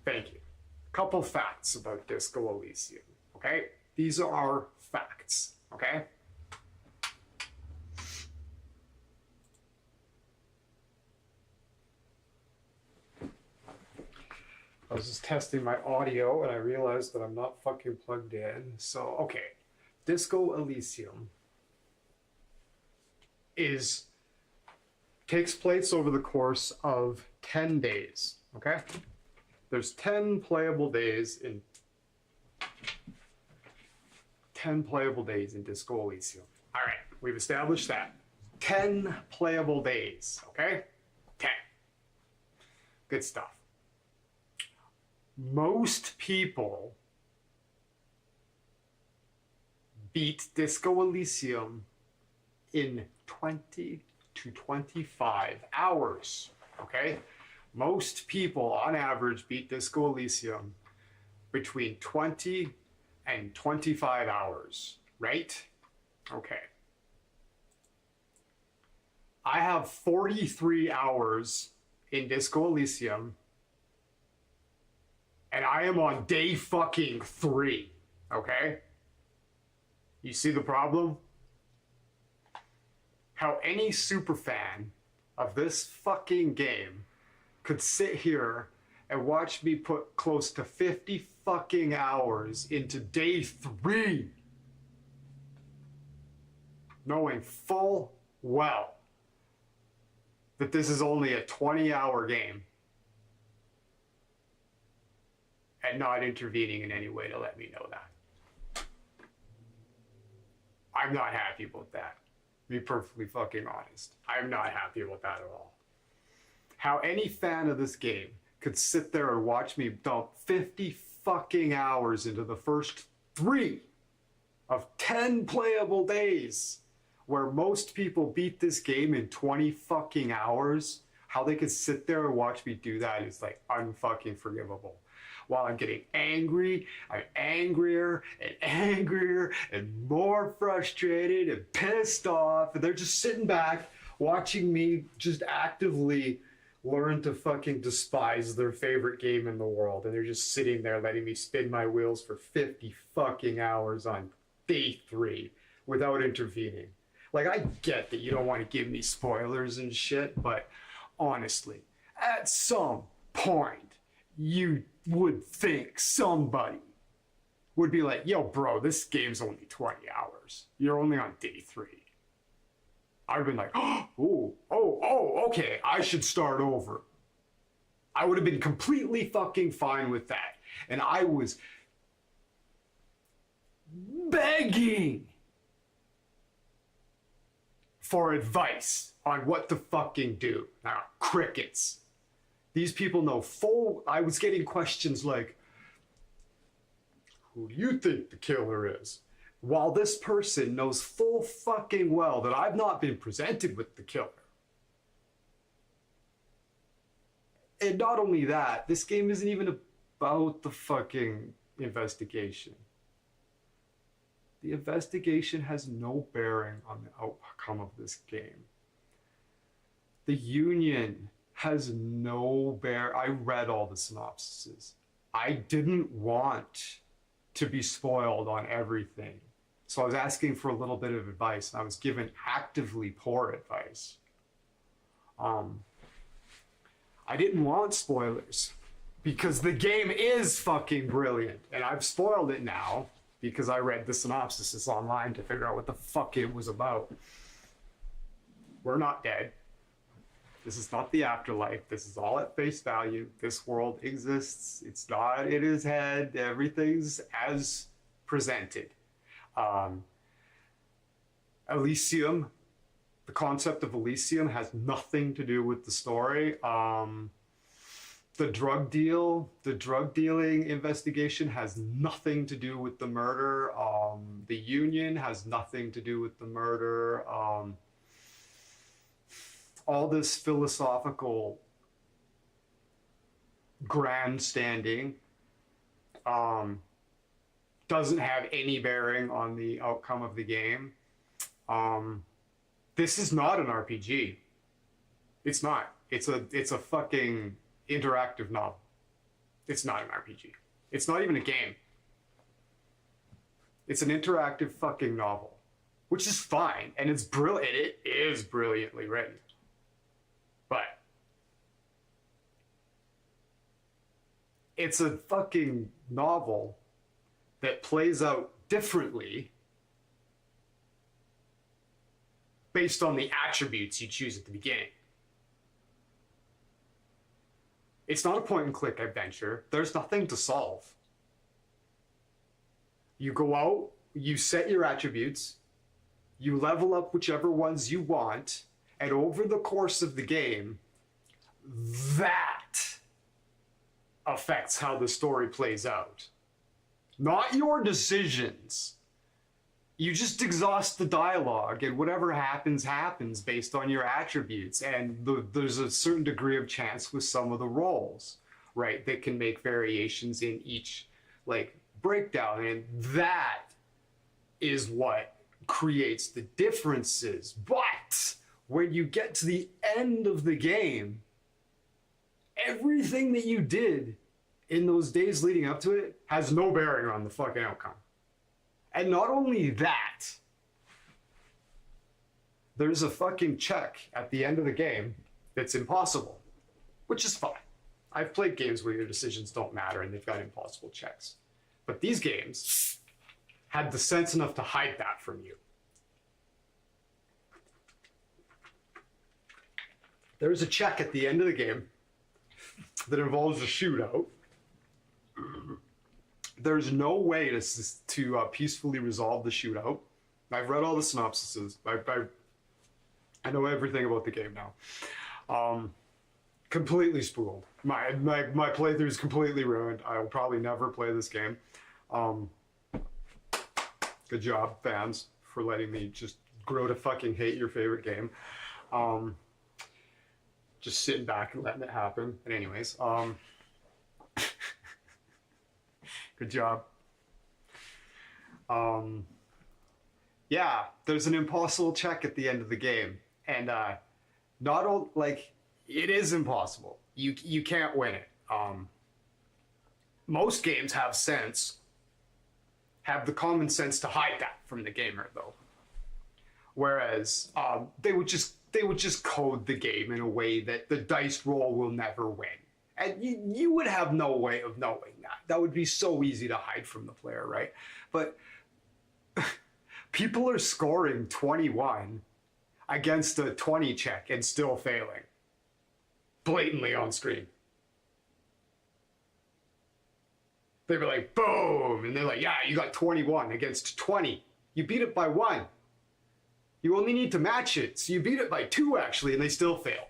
Thank you. Couple facts about Disco Elysium, okay? These are facts, okay? I was just testing my audio and I realized that I'm not fucking plugged in. So, okay. Disco Elysium takes place over the course of 10 days, okay? There's 10 playable days in Disco Elysium. All right, we've established that. 10 playable days, okay? 10. Good stuff. Most people beat Disco Elysium in 20 to 25 hours, okay? Most people, on average, beat Disco Elysium between 20 and 25 hours, right? Okay. I have 43 hours in Disco Elysium, and I am on day fucking 3, okay? You see the problem? How any superfan of this fucking game could sit here and watch me put close to 50 fucking hours into day 3, knowing full well that this is only a 20-hour game, and not intervening in any way to let me know that. I'm not happy about that. Be perfectly fucking honest. I'm not happy about that at all. How any fan of this game could sit there and watch me dump 50 fucking hours into the first 3 of 10 playable days, where most people beat this game in 20 fucking hours, how they could sit there and watch me do that is like unfucking forgivable. While I'm getting angry, I'm angrier and angrier and more frustrated and pissed off, and they're just sitting back watching me just actively learn to fucking despise their favorite game in the world, and they're just sitting there letting me spin my wheels for 50 fucking hours on day 3 without intervening. Like, I get that you don't want to give me spoilers and shit, but honestly, at some point, you would think somebody would be like, yo, bro, this game's only 20 hours. You're only on day 3. I would have been like, oh, okay, I should start over. I would have been completely fucking fine with that. And I was begging for advice on what to fucking do. Now, crickets. These people know full. I was getting questions like, who do you think the killer is? While this person knows full fucking well that I've not been presented with the killer. And not only that, this game isn't even about the fucking investigation. The investigation has no bearing on the outcome of this game. The Union has no bear. I read all the synopsises. I didn't want to be spoiled on everything. So I was asking for a little bit of advice, and I was given actively poor advice. I didn't want spoilers because the game is fucking brilliant, and I've spoiled it now because I read the synopsises online to figure out what the fuck it was about. We're not dead. This is not the afterlife. This is all at face value. This world exists. It's not in his head. Everything's as presented. Elysium, the concept of Elysium has nothing to do with the story. The drug dealing investigation has nothing to do with the murder. The Union has nothing to do with the murder. All this philosophical grandstanding doesn't have any bearing on the outcome of the game. This is not an RPG. It's not. It's a fucking interactive novel. It's not an RPG. It's not even a game. It's an interactive fucking novel, which is fine, and it's brilliant. It is brilliantly written. But it's a fucking novel that plays out differently based on the attributes you choose at the beginning. It's not a point-and-click adventure. There's nothing to solve. You go out, you set your attributes, you level up whichever ones you want, and over the course of the game, that affects how the story plays out. Not your decisions. You just exhaust the dialogue, and whatever happens, happens based on your attributes. And there's a certain degree of chance with some of the roles, right, that can make variations in each, like, breakdown. And that is what creates the differences. But when you get to the end of the game, everything that you did in those days leading up to it has no bearing on the fucking outcome. And not only that, there's a fucking check at the end of the game that's impossible, which is fine. I've played games where your decisions don't matter and they've got impossible checks. But these games had the sense enough to hide that from you. There's a check at the end of the game that involves a shootout. There's no way to peacefully resolve the shootout. I've read all the synopsises. I know everything about the game now. Completely spooled. My playthrough is completely ruined. I will probably never play this game. Good job, fans, for letting me just grow to fucking hate your favorite game. Just sitting back and letting it happen. And anyways, good job. Yeah, there's an impossible check at the end of the game, and not all, like, it is impossible. You can't win it. Most games have the common sense to hide that from the gamer, though. Whereas they would just code the game in a way that the dice roll will never win. And you would have no way of knowing that. That would be so easy to hide from the player, right? But people are scoring 21 against a 20 check and still failing. Blatantly on screen. They were like, boom! And they're like, yeah, you got 21 against 20. You beat it by 1. You only need to match it. So you beat it by 2, actually, and they still failed.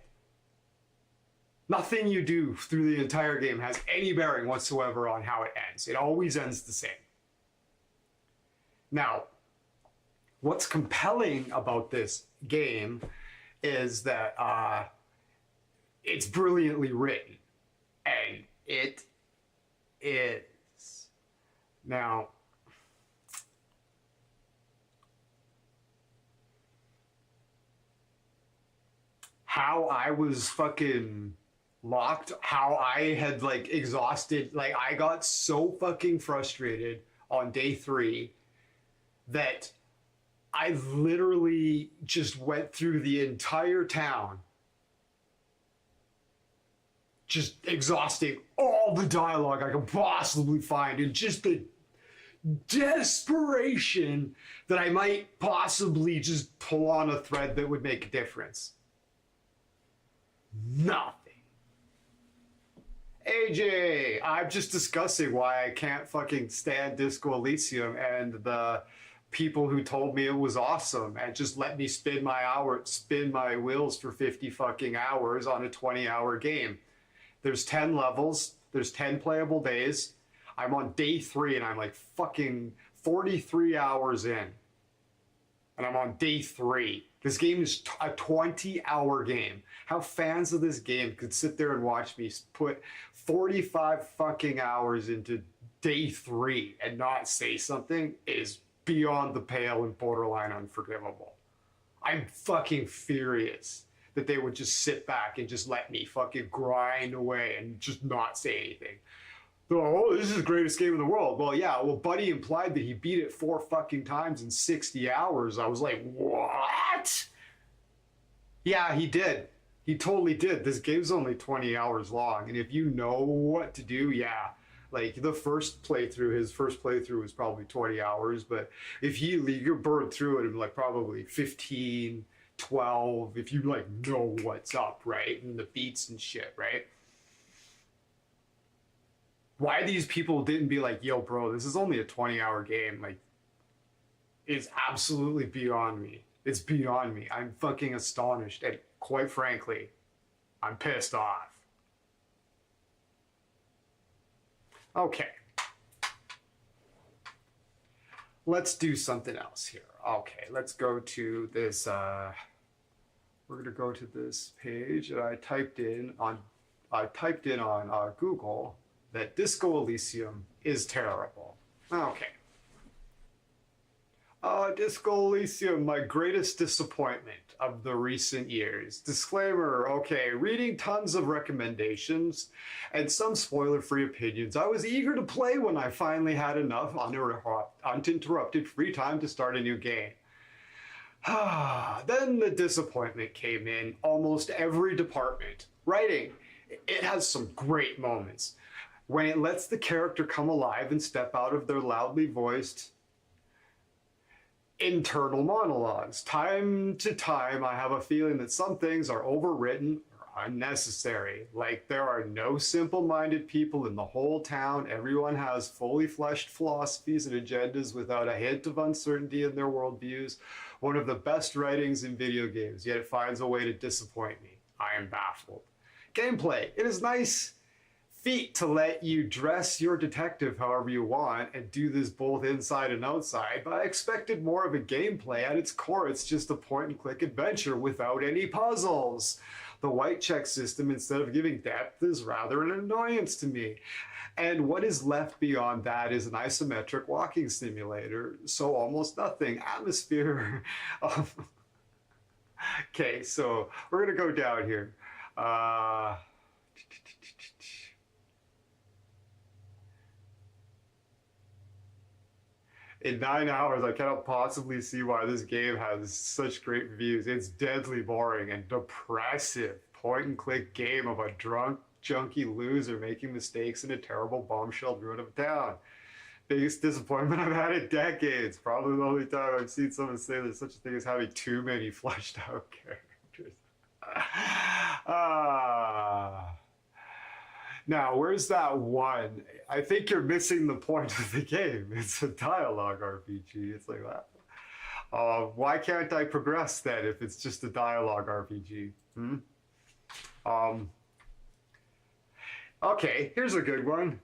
Nothing you do through the entire game has any bearing whatsoever on how it ends. It always ends the same. Now, what's compelling about this game is that it's brilliantly written. And it is. Now, how I was fucking locked, how I had, like, exhausted, like, I got so fucking frustrated on day 3 that I literally just went through the entire town just exhausting all the dialogue I could possibly find, and just the desperation that I might possibly just pull on a thread that would make a difference. Nothing. AJ, I'm just discussing why I can't fucking stand Disco Elysium and the people who told me it was awesome and just let me spin my wheels for 50 fucking hours on a 20-hour game. There's 10 levels, there's 10 playable days. I'm on day 3 and I'm like fucking 43 hours in. And I'm on day 3. This game is a 20-hour game. How fans of this game could sit there and watch me put 45 fucking hours into day 3 and not say something is beyond the pale and borderline unforgivable. I'm fucking furious that they would just sit back and just let me fucking grind away and just not say anything. Oh, this is the greatest game in the world. Well, yeah. Well, Buddy implied that he beat it 4 fucking times in 60 hours. I was like, what? Yeah, he did. He totally did. This game's only 20 hours long, and if you know what to do, yeah. Like the first playthrough, his first playthrough was probably 20 hours, but if you burn through it in like probably 15, 12, if you like know what's up, right? And the beats and shit, right? Why these people didn't be like, yo, bro, this is only a 20-hour game, like, is absolutely beyond me. It's beyond me. I'm fucking astonished. And quite frankly, I'm pissed off. Okay. Let's do something else here. Okay, let's go to this. We're gonna go to this page that I typed in on Google that Disco Elysium is terrible. Okay. Disco Elysium, my greatest disappointment of the recent years. Disclaimer, okay, reading tons of recommendations and some spoiler-free opinions. I was eager to play when I finally had enough uninterrupted free time to start a new game. Then the disappointment came in almost every department. Writing, it has some great moments. When it lets the character come alive and step out of their loudly voiced internal monologues. Time to time, I have a feeling that some things are overwritten or unnecessary. Like there are no simple-minded people in the whole town. Everyone has fully fleshed philosophies and agendas without a hint of uncertainty in their worldviews. One of the best writings in video games, yet it finds a way to disappoint me. I am baffled. Gameplay. It is nice feat to let you dress your detective however you want and do this both inside and outside, but I expected more of a gameplay. At its core, it's just a point-and-click adventure without any puzzles. The white check system, instead of giving depth, is rather an annoyance to me. And what is left beyond that is an isometric walking simulator, so almost nothing. Atmosphere. Okay, so we're gonna go down here. In 9 hours, I cannot possibly see why this game has such great reviews. It's deadly boring and depressive. Point-and-click game of a drunk, junky loser making mistakes in a terrible bombshell ruin of a town. Biggest disappointment I've had in decades. Probably the only time I've seen someone say there's such a thing as having too many fleshed out characters. Now, where's that one? I think you're missing the point of the game. It's a dialogue RPG. It's like that. Why can't I progress then if it's just a dialogue RPG? Okay, here's a good one.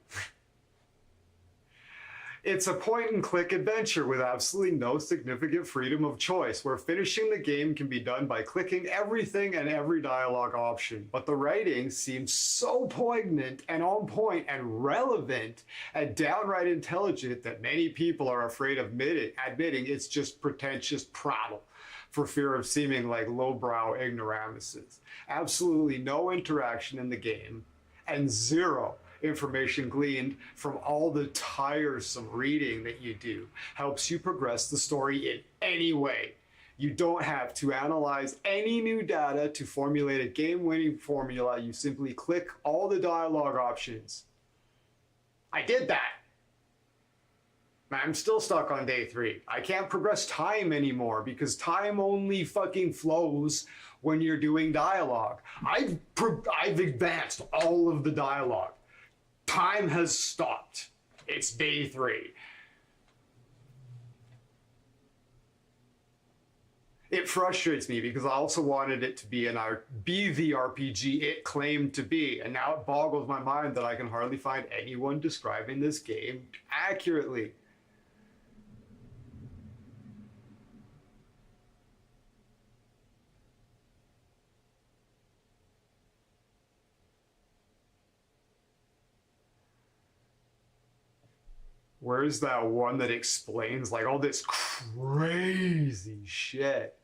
It's a point-and-click adventure with absolutely no significant freedom of choice, where finishing the game can be done by clicking everything and every dialogue option. But the writing seems so poignant and on point and relevant and downright intelligent that many people are afraid of admitting it's just pretentious prattle for fear of seeming like lowbrow ignoramuses. Absolutely no interaction in the game and zero information gleaned from all the tiresome reading that you do helps you progress the story in any way. You don't have to analyze any new data to formulate a game-winning formula. You simply click all the dialogue options. I did that. I'm still stuck on day 3. I can't progress time anymore because time only fucking flows when you're doing dialogue. I've advanced all of the dialogue. Time has stopped. It's day 3. It frustrates me because I also wanted it to be the RPG it claimed to be, and now it boggles my mind that I can hardly find anyone describing this game accurately. Where's that one that explains like all this crazy shit?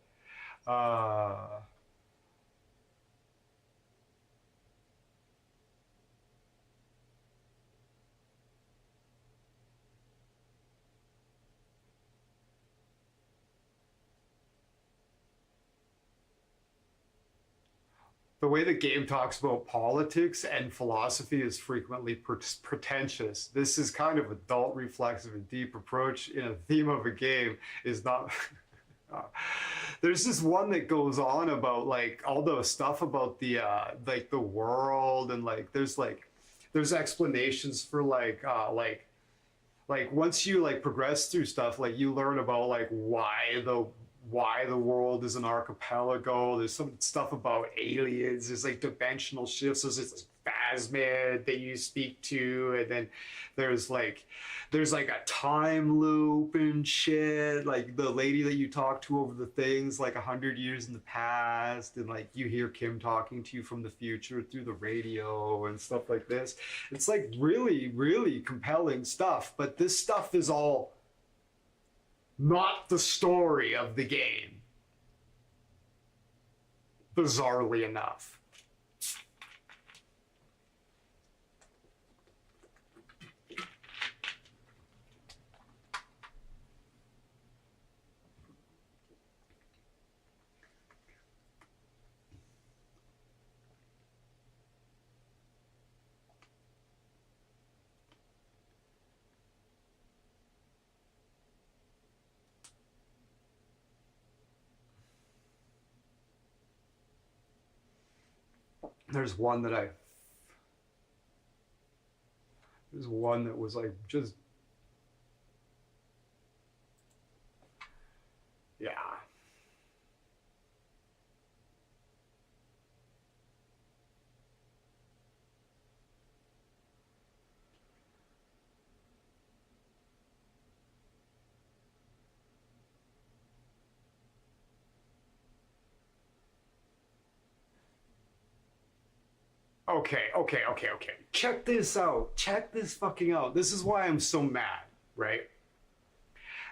The way the game talks about politics and philosophy is frequently pretentious. This is kind of adult, reflexive, and deep approach in a theme of a game is not. There's this one that goes on about like all the stuff about the like the world and there's explanations for like once you like progress through stuff, like you learn about like why the world is an archipelago. There's some stuff about aliens. There's like dimensional shifts. There's this phasmid that you speak to, and then there's like a time loop and shit. Like the lady that you talk to over the things like 100 years in the past, and like you hear Kim talking to you from the future through the radio and stuff like this. It's like really, really compelling stuff. But this stuff is all not the story of the game, bizarrely enough. There's one that I there's one that was like just yeah. Okay. Check this out. Check this fucking out. This is why I'm so mad, right?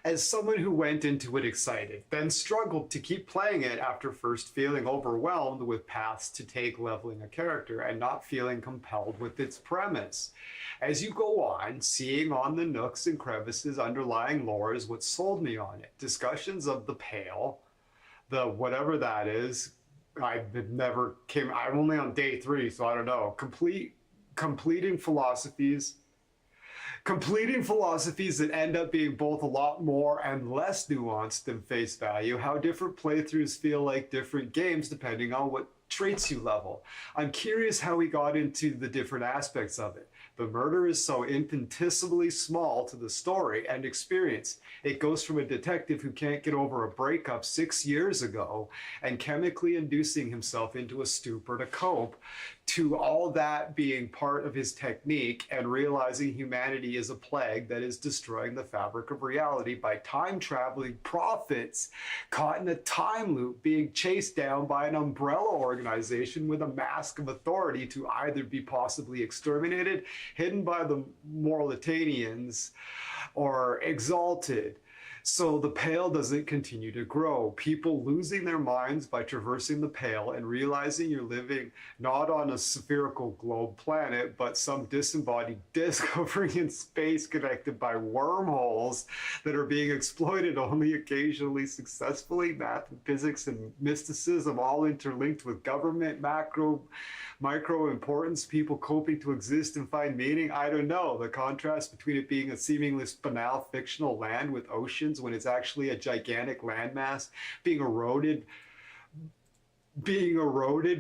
As someone who went into it excited, then struggled to keep playing it after first feeling overwhelmed with paths to take leveling a character and not feeling compelled with its premise. As you go on, seeing on the nooks and crevices underlying lore is what sold me on it. Discussions of the Pale, the whatever that is, I'm only on day 3, so I don't know. Completing philosophies completing philosophies that end up being both a lot more and less nuanced than face value, how different playthroughs feel like different games depending on what traits you level. I'm curious how we got into the different aspects of it. The murder is so infinitesimally small to the story and experience. It goes from a detective who can't get over a breakup 6 years ago and chemically inducing himself into a stupor to cope, to all that being part of his technique and realizing humanity is a plague that is destroying the fabric of reality by time-traveling prophets caught in a time loop being chased down by an umbrella organization with a mask of authority to either be possibly exterminated, hidden by the Mauritanians, or exalted. So the Pale doesn't continue to grow. People losing their minds by traversing the Pale and realizing you're living not on a spherical globe planet, but some disembodied disk hovering in space connected by wormholes that are being exploited only occasionally successfully. Math and physics and mysticism all interlinked with government, micro importance, people coping to exist and find meaning. I don't know. The contrast between it being a seemingly banal fictional land with oceans when it's actually a gigantic landmass being eroded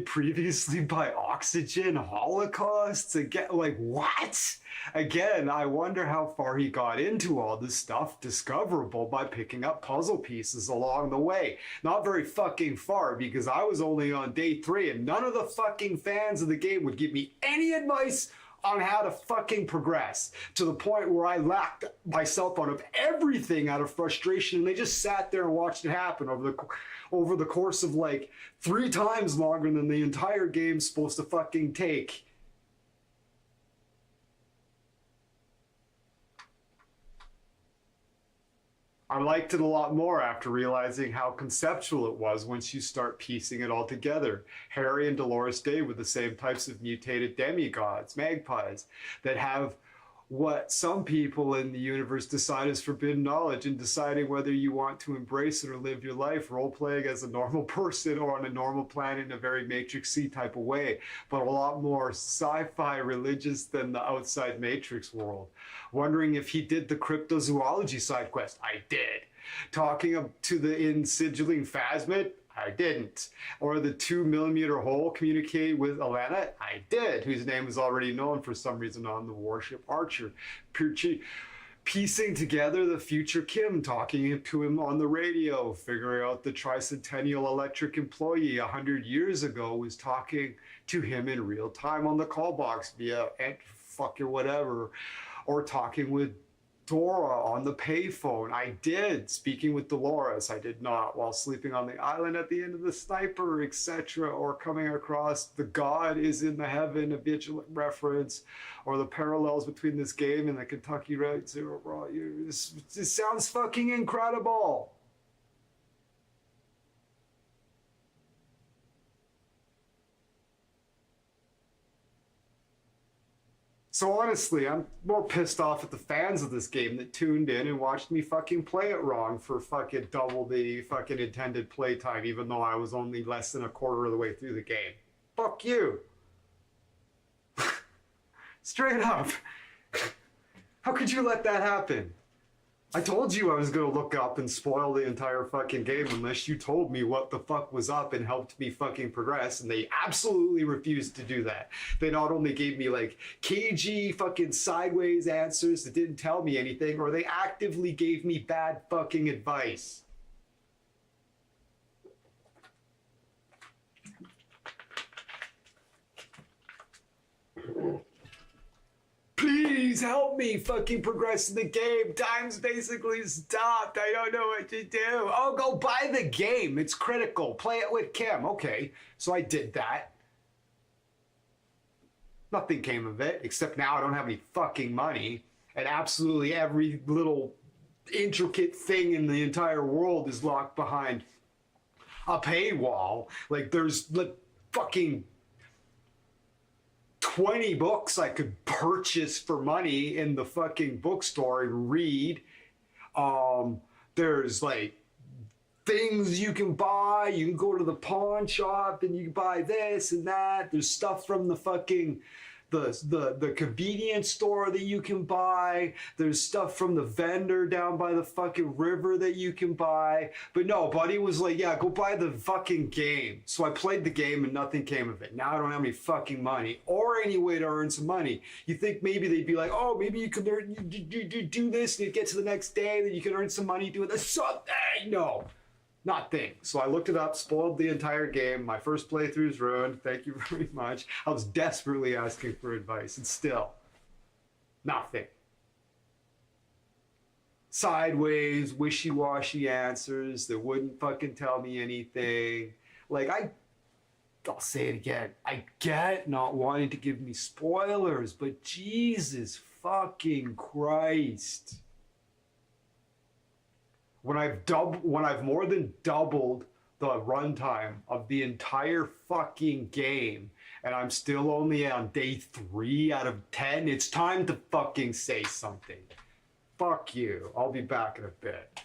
previously by oxygen holocausts. Again, like what? Again, I wonder how far he got into all this stuff, discoverable by picking up puzzle pieces along the way. Not very fucking far, because I was only on day 3 and none of the fucking fans of the game would give me any advice on how to fucking progress, to the point where I lacked myself out of everything out of frustration, and they just sat there and watched it happen over the course of like 3 times longer than the entire game's supposed to fucking take. I liked it a lot more after realizing how conceptual it was once you start piecing it all together. Harry and Dolores Day were the same types of mutated demigods, magpies, that have what some people in the universe decide is forbidden knowledge and deciding whether you want to embrace it or live your life role playing as a normal person or on a normal planet in a very Matrix-y type of way, but a lot more sci-fi religious than the outside Matrix world. Wondering if he did the cryptozoology side quest. I did. Talking to the Insigilling Phasmid. I didn't. Or the 2mm hole communicate with Alana? I did, whose name is already known for some reason on the warship Archer. Piecing together the future Kim, talking to him on the radio, figuring out the Tricentennial Electric employee 100 years ago was talking to him in real time on the call box via fucking whatever, or talking with Dora on the payphone. I did. Speaking with Dolores, I did not. While sleeping on the island at the end of the Sniper, etc. Or coming across the God is in the Heaven, a vigilant reference, or the parallels between this game and the Kentucky Route Zero Raw. This sounds fucking incredible. So honestly, I'm more pissed off at the fans of this game that tuned in and watched me fucking play it wrong for fucking double the fucking intended playtime, even though I was only less than a quarter of the way through the game. Fuck you. Straight up. How could you let that happen? I told you I was going to look up and spoil the entire fucking game unless you told me what the fuck was up and helped me fucking progress, and they absolutely refused to do that. They not only gave me like cagey fucking sideways answers that didn't tell me anything, or they actively gave me bad fucking advice. Please help me fucking progress in the game. Time's basically stopped. I don't know what to do. Oh, go buy the game. It's critical. Play it with Kim. Okay, so I did that. Nothing came of it, except now I don't have any fucking money. And absolutely every little intricate thing in the entire world is locked behind a paywall. Like, there's like fucking 20 books I could purchase for money in the fucking bookstore and read. There's like things you can buy. You can go to the pawn shop and you can buy this and that. There's stuff from the fucking the convenience store that you can buy. There's stuff from the vendor down by the fucking river that you can buy. But no, buddy was like, yeah, go buy the fucking game. So I played the game and nothing came of it. Now I don't have any fucking money or any way to earn some money. You think maybe they'd be like, oh, maybe you could earn, do this and you get to the next day, then you can earn some money doing this. Something. No. Nothing. So I looked it up, spoiled the entire game. My first playthrough is ruined. Thank you very much. I was desperately asking for advice, and still, nothing. Sideways, wishy-washy answers that wouldn't fucking tell me anything. Like, I'll say it again. I get not wanting to give me spoilers, but Jesus fucking Christ. When I've more than doubled the runtime of the entire fucking game, and I'm still only on day 3 out of 10, it's time to fucking say something. Fuck you. I'll be back in a bit.